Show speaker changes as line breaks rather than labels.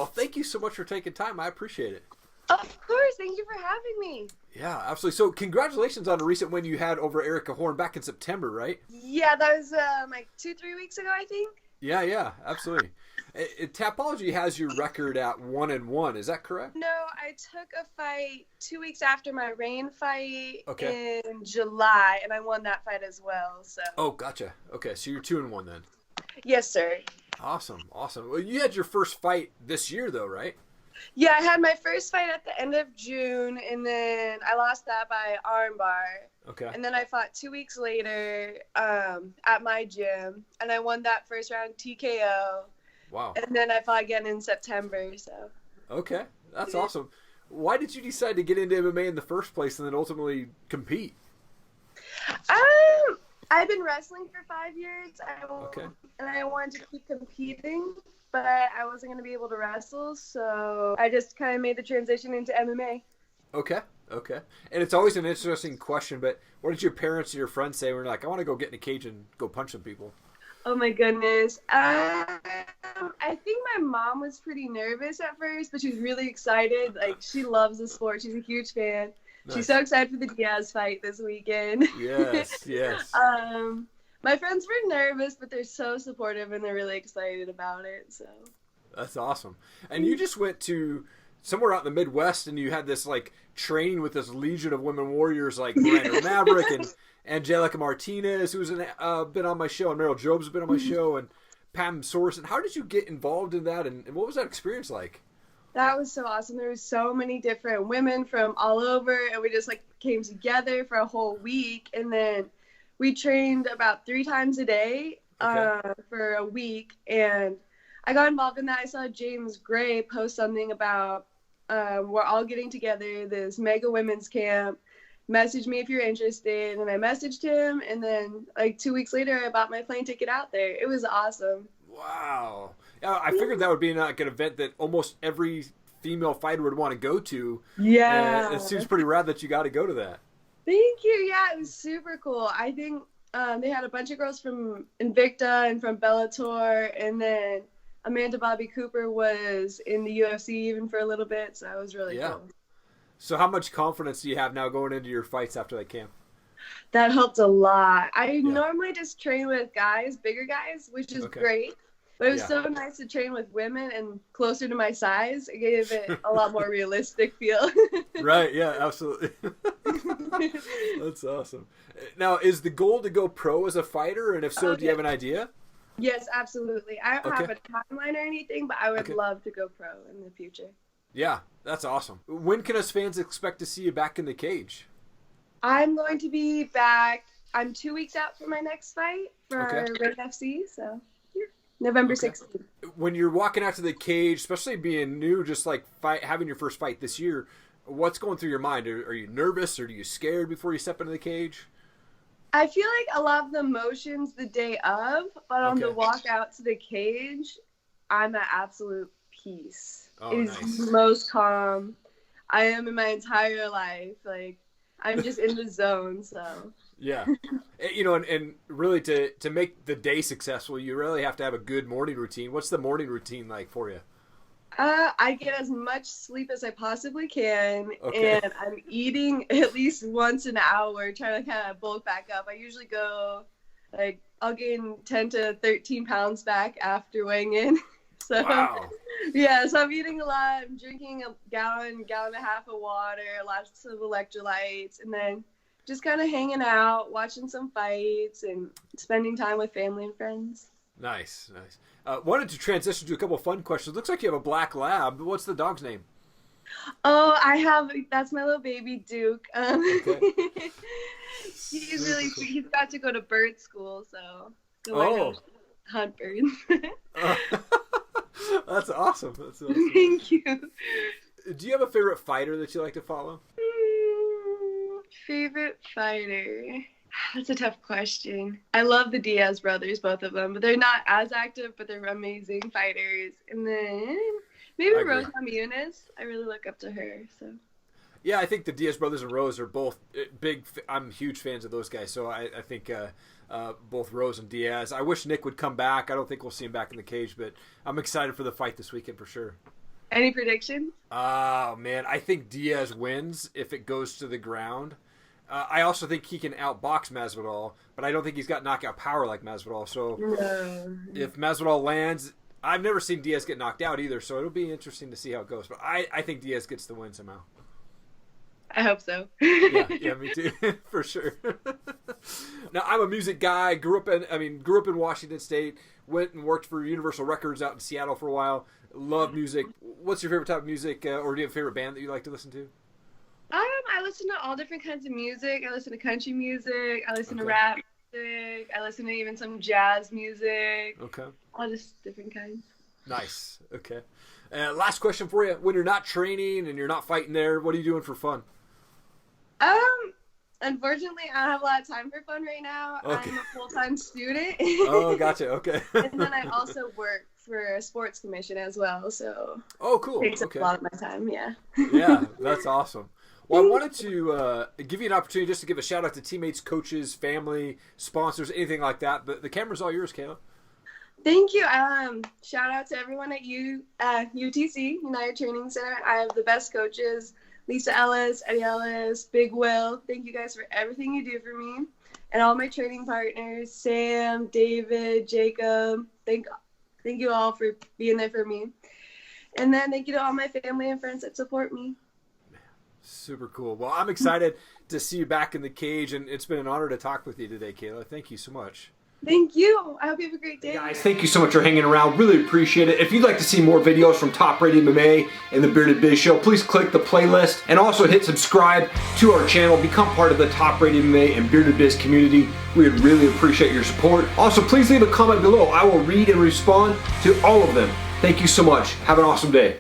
Well, thank you so much for taking time. I appreciate it.
Of course. Thank you for having me.
Yeah, absolutely. So congratulations on a recent win you had over Erica Horn back in September, right?
Yeah, that was like 2-3 weeks ago, I think.
Yeah, absolutely. Tapology has your record at 1-1. Is that correct?
No, I took a fight 2 weeks after my Rain fight in July, and I won that fight as well. So.
Oh, gotcha. Okay, so you're 2-1 then.
Yes, sir.
Awesome. Well, you had your first fight this year, though, right?
Yeah, I had my first fight at the end of June, and then I lost that by armbar.
Okay.
And then I fought 2 weeks later at my gym, and I won that first round TKO.
Wow.
And then I fought again in September. So.
Okay, that's awesome. Why did you decide to get into MMA in the first place and then ultimately compete?
I've been wrestling for 5 years. And I wanted to keep competing, but I wasn't going to be able to wrestle, so I just kind of made the transition into MMA.
Okay. And it's always an interesting question, but what did your parents and your friends say when you're like, I want to go get in a cage and go punch some people?
Oh my goodness. I think my mom was pretty nervous at first, but she was really excited. Like, she loves the sport. She's a huge fan. Nice. She's so excited for the Diaz fight this weekend.
Yes.
My friends were nervous, but they're so supportive and they're really excited about it. So
that's awesome. And you just went to somewhere out in the Midwest, and you had this like training with this legion of women warriors like Miranda Mavrick and Angelica Martinez, who's been on my show, and Meryl Job's been on my show, and Pam Sorenson. How did you get involved in that, and what was that experience like?
That was so awesome. There were so many different women from all over, and we just like came together for a whole week, and then we trained about 3 times a day for a week, and I got involved in that. I saw James Gray post something about we're all getting together, this mega women's camp. Message me if you're interested, and I messaged him, and then like 2 weeks later I bought my plane ticket out there. It was awesome.
Wow. Yeah, I figured that would be like an event that almost every female fighter would want to go to.
Yeah.
It seems pretty rad that you got to go to that.
Thank you. Yeah, it was super cool. I think they had a bunch of girls from Invicta and from Bellator, and then Amanda Bobby Cooper was in the UFC even for a little bit, so it was really cool.
So how much confidence do you have now going into your fights after that camp?
That helped a lot. I normally just train with guys, bigger guys, which is great. But it was so nice to train with women and closer to my size. It gave it a lot more realistic feel.
Right, yeah, absolutely. That's awesome. Now, is the goal to go pro as a fighter? And if so, do you have an idea?
Yes, absolutely. I don't have a timeline or anything, but I would love to go pro in the future.
Yeah, that's awesome. When can us fans expect to see you back in the cage?
I'm going to be back. I'm 2 weeks out from my next fight for Rated FC, so November 16th.
When you're walking out to the cage, especially being new, just like having your first fight this year, what's going through your mind? Are you nervous, or are you scared before you step into the cage?
I feel like a lot of the emotions the day of, but on the walk out to the cage, I'm at absolute peace. It is the most calm I am in my entire life. Like, I'm just in the zone, so.
Yeah. And really to make the day successful, you really have to have a good morning routine. What's the morning routine like for you?
I get as much sleep as I possibly can, and I'm eating at least once an hour, trying to kind of bulk back up. I usually go, like, I'll gain 10 to 13 pounds back after weighing in. So, so I'm eating a lot. I'm drinking a gallon and a half of water, lots of electrolytes, and then just kind of hanging out, watching some fights, and spending time with family and friends.
Nice. Wanted to transition to a couple of fun questions. Looks like you have a black lab. What's the dog's name?
Oh, that's my little baby, Duke. He's really sweet. He's got to go to bird school, so I hunt birds.
That's awesome.
Thank you.
Do you have a favorite fighter that you like to follow?
Favorite fighter? That's a tough question. I love the Diaz brothers, both of them, but they're not as active, but they're amazing fighters. And then maybe Rose Namajunas. I really look up to her. So.
Yeah, I think the Diaz brothers and Rose are both big. I'm huge fans of those guys, so I think both Rose and Diaz. I wish Nick would come back. I don't think we'll see him back in the cage, but I'm excited for the fight this weekend for sure.
Any predictions?
Oh, man. I think Diaz wins if it goes to the ground. I also think he can outbox Masvidal, but I don't think he's got knockout power like Masvidal. So if Masvidal lands, I've never seen Diaz get knocked out either, so it'll be interesting to see how it goes. But I think Diaz gets the win somehow.
I hope so.
yeah, me too, for sure. Now, I'm a music guy. Grew up in Washington State. Went and worked for Universal Records out in Seattle for a while. Love music. What's your favorite type of music, or do you have a favorite band that you like to listen to?
I listen to all different kinds of music. I listen to country music. I listen to rap music. I listen to even some jazz music.
Okay.
All just different kinds.
Nice. Okay. Last question for you. When you're not training and you're not fighting there, what are you doing for fun?
Unfortunately, I don't have a lot of time for fun right now. Okay. I'm a full-time student.
Oh, gotcha. Okay.
And then I also work for a sports commission as well. So.
Oh, cool.
It takes up a lot of my time. Yeah.
Yeah, that's awesome. Well, I wanted to give you an opportunity just to give a shout out to teammates, coaches, family, sponsors, anything like that. But the camera's all yours, Kayla.
Thank you. Shout out to everyone at UTC, United Training Center. I have the best coaches, Lisa Ellis, Eddie Ellis, Big Will. Thank you guys for everything you do for me. And all my training partners, Sam, David, Jacob. Thank you all for being there for me. And then thank you to all my family and friends that support me.
Super cool. Well, I'm excited to see you back in the cage, and it's been an honor to talk with you today, Kayla. Thank you so much.
Thank you. I hope you have a great day.
Guys, thank you so much for hanging around. Really appreciate it. If you'd like to see more videos from Top Rated MMA and the Bearded Biz Show, please click the playlist and also hit subscribe to our channel. Become part of the Top Rated MMA and Bearded Biz community. We would really appreciate your support. Also, please leave a comment below. I will read and respond to all of them. Thank you so much. Have an awesome day.